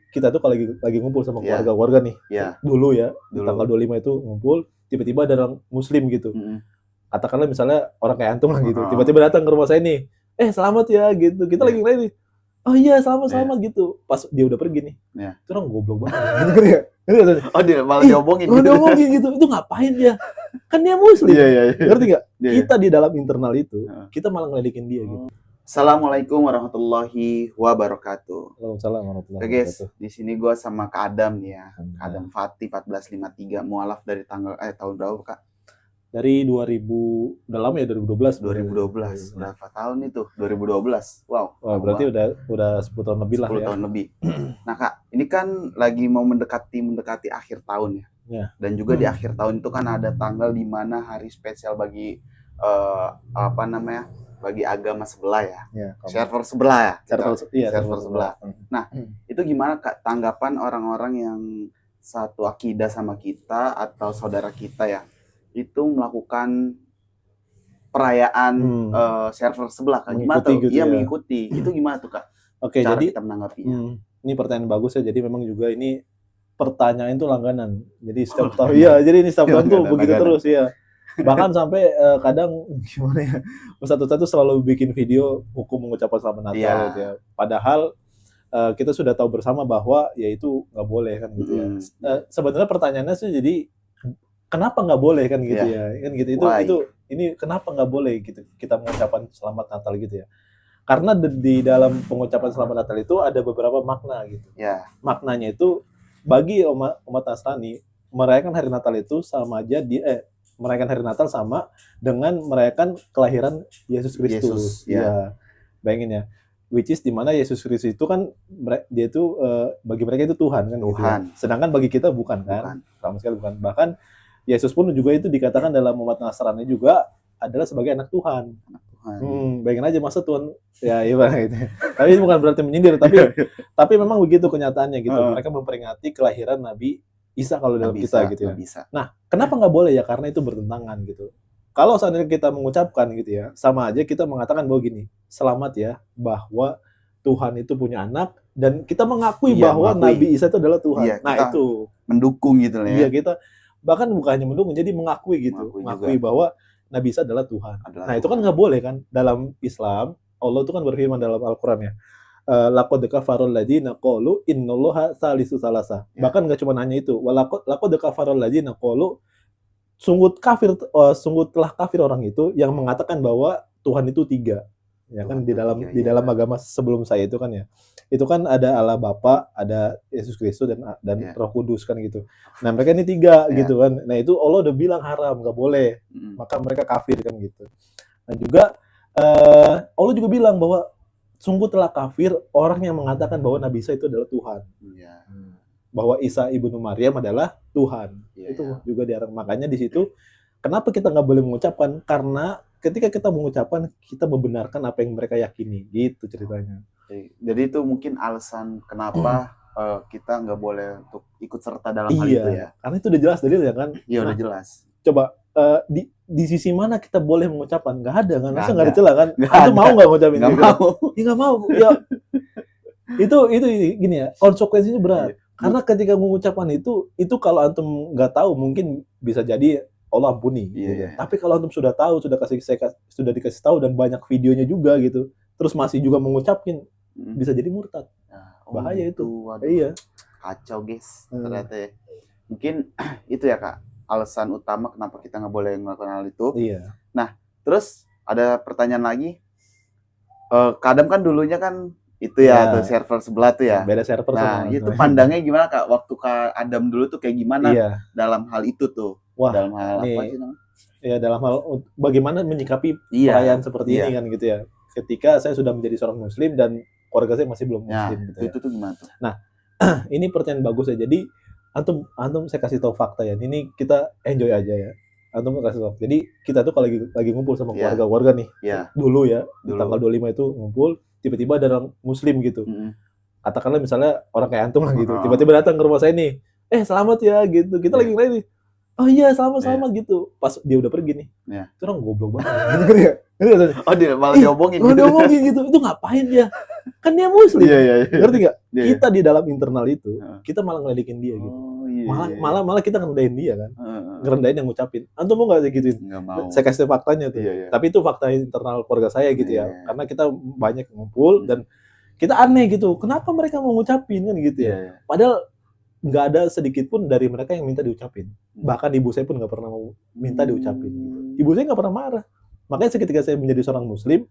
kita tuh kalau lagi ngumpul sama Iya. keluarga nih. Iya. Dulu ya, Dulu. tanggal 25 itu ngumpul, tiba-tiba ada orang muslim gitu. Katakanlah misalnya orang kayak antum lah gitu. Tiba-tiba datang ke rumah saya nih. Selamat ya gitu. Kita lagi ngelain nih. Oh iya, selamat gitu. Pas dia udah pergi nih. Itu orang goblok banget. Gitu ya. Oh, dia malah diomongin gitu. Diomongin gitu. Itu ngapain dia? Kan dia muslim. Iya. Ngerti enggak? Kita di dalam internal itu, kita malah ngeledekin dia gitu. Assalamualaikum warahmatullahi wabarakatuh. Waalaikumsalam warahmatullahi wabarakatuh. wabarakatuh. Di sini gue sama Kak Adam nih ya. Adam Fatih 1453, mualaf dari tahun berapa Kak? Dari 2000, udah lama ya, 2012. 2012. Berapa tahun itu? 2012. Wow. Wah, berarti udah 10 tahun lebih lah ya. 10 tahun lebih. Nah Kak, ini kan lagi mau mendekati akhir tahun ya. Dan juga di akhir tahun itu kan ada tanggal di mana hari spesial bagi bagi agama sebelah ya. Server sebelah ya. Server sebelah. Nah, itu gimana Kak tanggapan orang-orang yang satu akidah sama kita atau saudara kita ya? Itu melakukan perayaan server sebelah Kak. Gimana tuh? Gitu, mengikuti. Itu gimana tuh Kak? Oke, cara jadi kita menanggapinya. Ini pertanyaan bagus ya. Jadi memang juga ini pertanyaan itu langganan. Jadi setiap tahun jadi ini setiap tahun tuh begitu terus ya. Bahkan sampai kadang gimana ya, satu-satu selalu bikin video hukum mengucapkan selamat Natal gitu ya. Padahal kita sudah tahu bersama bahwa ya itu nggak boleh kan gitu ya. Sebenarnya pertanyaannya sih jadi kenapa nggak boleh kan gitu ya. Kan gitu. Itu ini kenapa nggak boleh gitu kita mengucapkan selamat Natal gitu ya. Karena di dalam pengucapan selamat Natal itu ada beberapa makna gitu. Maknanya itu bagi umat Nasrani merayakan hari Natal itu sama aja merayakan hari Natal sama dengan merayakan kelahiran Yesus Kristus. Ya, bayangin ya. Which is dimana Yesus Kristus itu kan dia itu bagi mereka itu Tuhan kan gitu ya. Sedangkan bagi kita bukan kan? Sama sekali bukan. Bahkan Yesus pun juga itu dikatakan dalam umat Nasrani juga adalah sebagai anak Tuhan. Bayangin aja masa Tuhan ya gitu. Tapi itu bukan berarti menyindir, tapi memang begitu kenyataannya gitu. Mereka memperingati kelahiran Nabi Isa kalau dalam kita gitu ya. Nah, kenapa nggak boleh ya? Karena itu bertentangan gitu. Kalau seandainya kita mengucapkan gitu ya, sama aja kita mengatakan bahwa gini, selamat ya bahwa Tuhan itu punya anak dan kita mengakui bahwa Nabi Isa itu adalah Tuhan. Nah, itu mendukung gitu ya. Iya, kita bahkan bukan hanya mendukung, jadi mengakui gitu. Mengakui bahwa Nabi Isa adalah Tuhan. Nah, itu kan nggak boleh kan dalam Islam. Allah itu kan berfirman dalam Al-Qur'an ya. Laqad kafarul ladina qalu innallaha salisu salasa. Bahkan enggak cuma hanya itu. Laqad kafarul ladina qalu sungguh telah kafir orang itu yang mengatakan bahwa Tuhan itu 3. Ya kan di dalam agama sebelum saya itu kan ya. Itu kan ada Allah Bapa, ada Yesus Kristus dan Roh Kudus kan gitu. Nah, mereka ini 3 gitu kan. Nah, itu Allah udah bilang haram, enggak boleh. Maka mereka kafir kan gitu. Nah, juga Allah juga bilang bahwa sungguh telah kafir orang yang mengatakan bahwa Nabi Isa itu adalah Tuhan. Bahwa Isa ibnu Maryam adalah Tuhan. Itu juga dilarang. Makanya di situ kenapa kita nggak boleh mengucapkan? Karena ketika kita mengucapkan, kita membenarkan apa yang mereka yakini. Gitu ceritanya. Jadi itu mungkin alasan kenapa kita nggak boleh untuk ikut serta dalam hal itu ya. Karena itu udah jelas dalilnya kan. Iya, udah jelas. Coba di sisi mana kita boleh mengucapkan? Nggak ada kan? Masa nggak ada celah kan? Itu mau nggak ngucapin? Nggak mau. Ya nggak mau. Ya itu gini ya, konsekuensinya berat. Karena ketika mengucapkan itu kalau antum nggak tahu mungkin bisa jadi Allah ampuni. Gitu. Tapi kalau antum sudah tahu, sudah dikasih tahu dan banyak videonya juga gitu, terus masih juga mengucapin, bisa jadi murtad. Bahaya itu. Waduh. Iya. Kacau guys. Ternyata ya. Mungkin itu ya Kak, alasan utama kenapa kita nggak boleh melakukan hal itu. Iya. Nah, terus ada pertanyaan lagi. Kadang kan dulunya kan itu ya, tuh server sebelah tuh ya. Beda server. Nah, itu pandangnya gimana Kak? Waktu Kak Adam dulu tuh kayak gimana dalam hal itu tuh? Wah, dalam hal apa sih namanya? Ya, dalam hal bagaimana menyikapi perayaan seperti ini kan gitu ya. Ketika saya sudah menjadi seorang muslim dan keluarga saya masih belum muslim gitu ya. Itu tuh gimana tuh? Nah, ini pertanyaan bagus ya. Jadi antum saya kasih tahu fakta ya. Ini kita enjoy aja ya. Antum kasih tahu. Jadi kita tuh kalau lagi ngumpul sama keluarga nih. Dulu ya, tanggal 25 itu ngumpul, tiba-tiba ada orang muslim gitu. Katakanlah misalnya orang kayak antum lah gitu. Tiba-tiba datang ke rumah saya nih. Selamat ya gitu. Kita lagi ngelain nih. oh iya selamat gitu. Pas dia udah pergi nih, itu orang goblok banget. Oh dia malah diomongin gitu. Diomongin gitu. Itu ngapain dia? Kan dia muslim. Ngerti gak? Kita di dalam internal itu, kita malah ngeledekin dia gitu. Malah kita ngerendahin dia kan. Ngerendahin yang ngucapin. Antum mau gak gituin? Nggak mau. Saya kasih faktanya tuh. Tapi itu fakta internal keluarga saya gitu ya. Karena kita banyak ngumpul dan kita aneh gitu. Kenapa mereka mau ngucapin kan gitu ya? Padahal nggak ada sedikit pun dari mereka yang minta diucapin. Bahkan ibu saya pun nggak pernah mau minta diucapin. Ibu saya nggak pernah marah. Makanya ketika saya menjadi seorang muslim,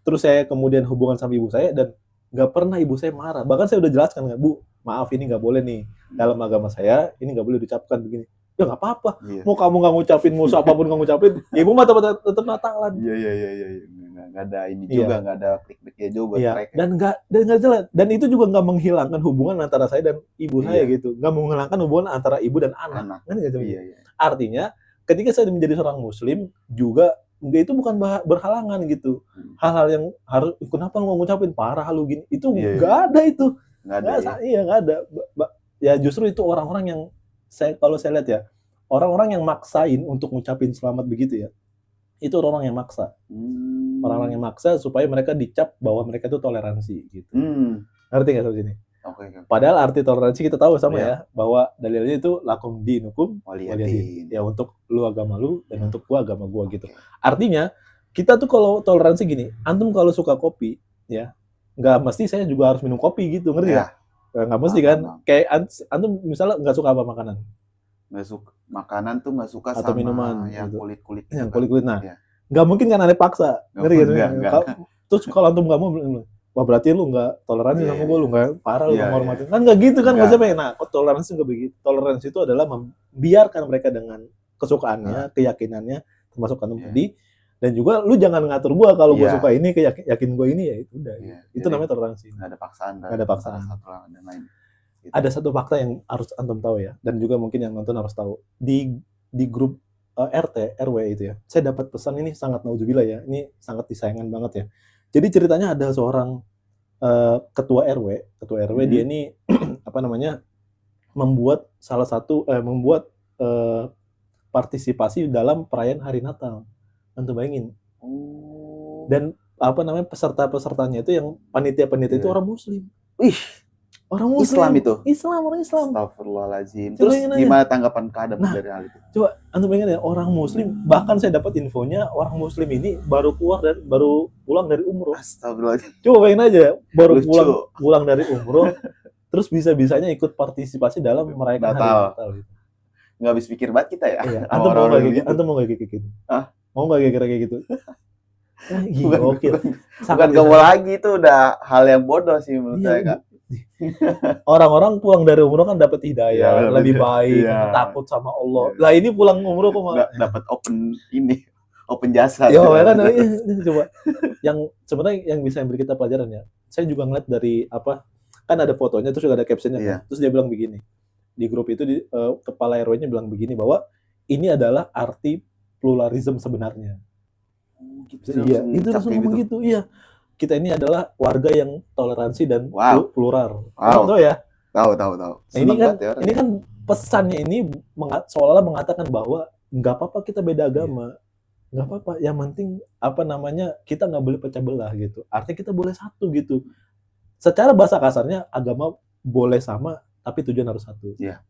terus saya kemudian hubungan sama ibu saya dan nggak pernah ibu saya marah. Bahkan saya udah jelaskan, Bu, maaf ini nggak boleh nih. Dalam agama saya, ini nggak boleh diucapkan begini. Ya nggak apa-apa. Mau kamu nggak ngucapin, mau siapapun nggak ngucapin, ibu mah tetap Natalan. Iya. Nggak ada ini juga, nggak ada klik-kliknya juga buat mereka. Dan nggak jelas. Dan itu juga nggak menghilangkan hubungan antara saya dan ibu saya gitu. Nggak menghilangkan hubungan antara ibu dan anak. Kan nggak Artinya, ketika saya menjadi seorang muslim juga itu bukan berhalangan gitu. Hal-hal yang harus kenapa lu ngucapin parah lu gini. Itu nggak ada itu. Nggak ada. Ya justru itu orang-orang yang kalau saya lihat ya, orang-orang yang maksain untuk ngucapin selamat begitu ya. Itu orang-orang yang maksa. Orang-orang yang maksa supaya mereka dicap bahwa mereka itu toleransi gitu. Ngerti nggak sampai sini? Okay. Padahal arti toleransi kita tahu sama ya, bahwa dalilnya itu lakum dinukum waliyadin. Ya untuk lu agama lu dan untuk gua agama gua gitu. Artinya kita tuh kalau toleransi gini, antum kalau suka kopi ya, nggak mesti saya juga harus minum kopi gitu, ngerti nggak? Nggak mesti kan? Kayak antum misalnya nggak suka apa makanan? Nggak suka makanan tuh nggak suka atau sama minuman yang gitu. kulit-kulit. Yang kulit-kulit. Nah, nggak mungkin kan aneh paksa, ngerti nggak? Terus kalau antum nggak mau, wah berarti lu nggak toleransi sama gue, lu nggak parah, lu nggak menghormati. Kan nggak gitu kan konsepnya. Nah, toleransi nggak begitu. Toleransi itu adalah membiarkan mereka dengan kesukaannya, keyakinannya, termasuk antum tadi. Dan juga lu jangan ngatur gue kalau gue suka ini, yakin gue ini ya itu udah. Itu namanya toleransi. Nggak ada paksaan. Nggak ada paksaan. Dan lain. Gitu. Ada satu fakta yang harus antum tahu ya, dan juga mungkin yang nonton harus tahu. Di grup RT, RW itu ya, saya dapat pesan ini sangat naudzubillah ya, ini sangat disayangkan banget ya. Jadi ceritanya ada seorang ketua RW dia ini apa namanya membuat partisipasi dalam perayaan hari Natal. Antum bayangin. Dan apa namanya pesertanya itu yang panitia itu orang Muslim. Orang Muslim. Orang Islam. Astagfirullahaladzim. Terus gimana tanggapan Kadam dari hal itu? Coba antum bayangin ya, orang Muslim, bahkan saya dapat infonya orang Muslim ini baru pulang dari umroh. Astagfirullahaladzim. Coba bayangin aja, baru pulang dari umroh, terus bisa-bisanya ikut partisipasi dalam merayakan hari Natal. Nggak habis pikir banget kita ya. Iya. Antum mau nggak kayak gitu? Mau nggak kira-kira kayak gitu? Bukan kamu lagi, itu udah hal yang bodoh sih menurut saya, Kak. Orang-orang pulang dari umroh kan dapat hidayah, lebih baik, takut sama Allah. Lah ini pulang umroh kok malah dapat open jasa. Ya kan coba. Yang sebenarnya yang bisa beri kita pelajaran ya. Saya juga ngeliat dari kan ada fotonya terus juga ada captionnya kan. Terus dia bilang begini. Di grup itu kepala RW-nya bilang begini bahwa ini adalah arti pluralisme sebenarnya. Iya, itu langsung ngomong gitu. Iya. Kita ini adalah warga yang toleransi dan plural. Tahu ya? Tahu. Nah, ini kan pesannya ini seolah-olah mengatakan bahwa nggak apa-apa kita beda agama, nggak apa-apa. Yang penting kita nggak boleh pecah belah gitu. Artinya kita boleh satu gitu. Secara bahasa kasarnya agama boleh sama, tapi tujuan harus satu. Iya.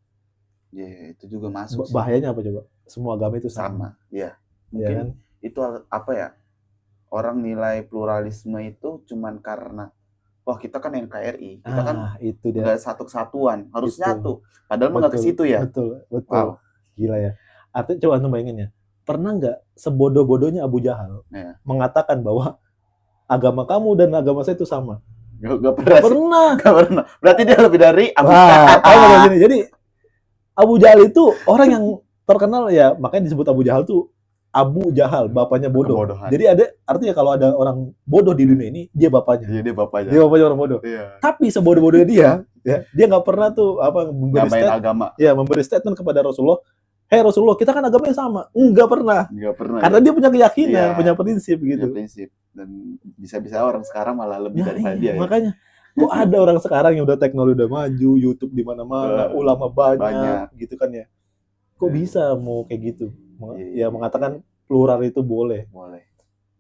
Itu juga masuk. Bahayanya apa coba? Semua agama itu sama. Iya. Mungkin kan? Itu apa ya? Orang nilai pluralisme itu cuman karena kita kan NKRI, kita kan itu dia. Nggak satu kesatuan, harus nyatu. Padahal nggak ke situ ya. Betul. Wow. Gila ya. Artinya coba antum bayangin ya. Pernah nggak sebodoh-bodohnya Abu Jahal mengatakan bahwa agama kamu dan agama saya itu sama? Nggak pernah. Berarti dia lebih dari Abu Jahal. Jadi Abu Jahal itu orang yang terkenal ya, makanya disebut Abu Jahal tuh Abu Jahal, bapaknya bodoh. Kebodohan. Jadi artinya kalau ada orang bodoh di dunia ini, dia bapaknya. Iya, dia bapaknya. Dia bapaknya orang bodoh. Iya. Tapi sebodoh-bodohnya dia nggak pernah tuh memberi statement kepada Rasulullah. Hey Rasulullah, kita kan agamanya sama. Nggak pernah. Karena dia punya keyakinan, punya prinsip gitu. Punya prinsip. Dan bisa-bisa orang sekarang malah lebih daripada dia. Makanya kok ada orang sekarang yang udah teknologi udah maju, YouTube di mana-mana, ulama banyak gitu kan ya. kok bisa mau kayak gitu? Ya mengatakan plural itu boleh.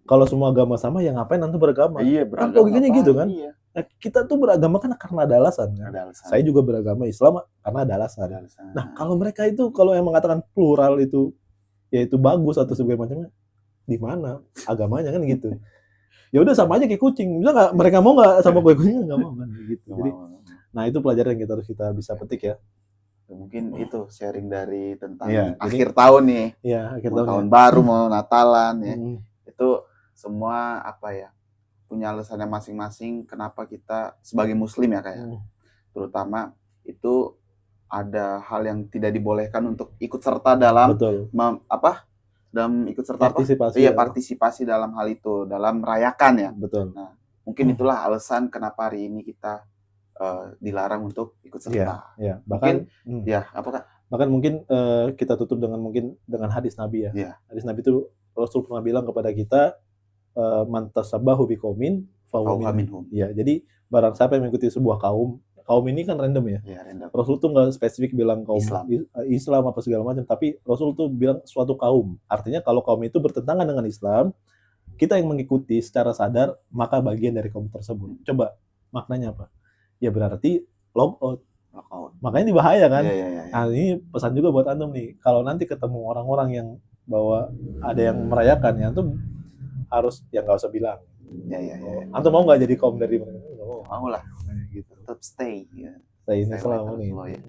Kalau semua agama sama, ya ngapain antum beragama? Iya, kan logikanya gitu kan. Iya. Nah, kita tuh beragama kan karena ada alasan kan. Saya juga beragama Islam karena ada alasan. Nah, kalau mereka itu kalau yang mengatakan plural itu ya itu bagus atau sebagainya macamnya, di mana agamanya kan gitu. Ya udah sama aja kayak kucing. Bisa nggak mereka mau nggak sama kucingnya, nggak mau kan gitu. Jadi, nah itu pelajaran yang kita bisa petik ya. Mungkin itu sharing dari tentang akhir tahun nih. Iya, akhir tahun baru mau Natalan ya. Itu semua apa ya, punya alasannya masing-masing kenapa kita sebagai muslim ya kayak. Terutama itu ada hal yang tidak dibolehkan untuk ikut serta dalam dalam ikut serta partisipasi dalam hal itu, dalam merayakan ya. Betul. Nah, mungkin itulah alasan kenapa hari ini kita dilarang untuk ikut serta. Iya. Bahkan bahkan mungkin kita tutup dengan hadis Nabi ya. Hadis Nabi itu Rasul pernah bilang kepada kita, man tasabbahu biqaumin fahuwa minhum. Ya, jadi barang siapa yang mengikuti sebuah kaum ini kan random ya. Random. Rasul tuh nggak spesifik bilang kaum Islam apa segala macam, tapi Rasul tuh bilang suatu kaum. Artinya kalau kaum itu bertentangan dengan Islam, kita yang mengikuti secara sadar maka bagian dari kaum tersebut. Coba maknanya apa? Ya berarti log out. Makanya ini bahaya kan. Nah, ini pesan juga buat antum nih. Kalau nanti ketemu orang-orang yang bahwa ada yang merayakan ya, antum harus nggak usah bilang. Antum mau nggak jadi kaum dari mereka? Mau lah. Gitu. Tetap stay. Stay ini selama ini.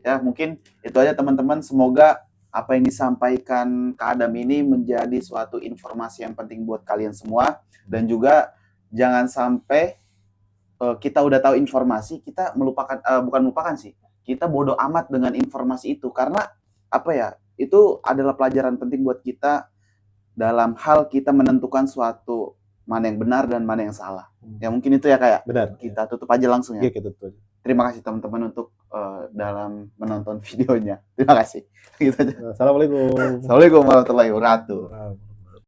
Ya mungkin itu aja teman-teman. Semoga apa yang disampaikan Kak Adam ini menjadi suatu informasi yang penting buat kalian semua, dan juga jangan sampai kita udah tahu informasi, kita bukan melupakan sih, kita bodoh amat dengan informasi itu, karena apa ya, itu adalah pelajaran penting buat kita dalam hal kita menentukan suatu mana yang benar dan mana yang salah. Ya mungkin itu ya kayak. Benar. Kita tutup aja langsung ya. Iya, kita tutup. Terima kasih teman-teman untuk dalam menonton videonya. Terima kasih. Gitu aja. Assalamualaikum. Assalamualaikum warahmatullahi wabarakatuh.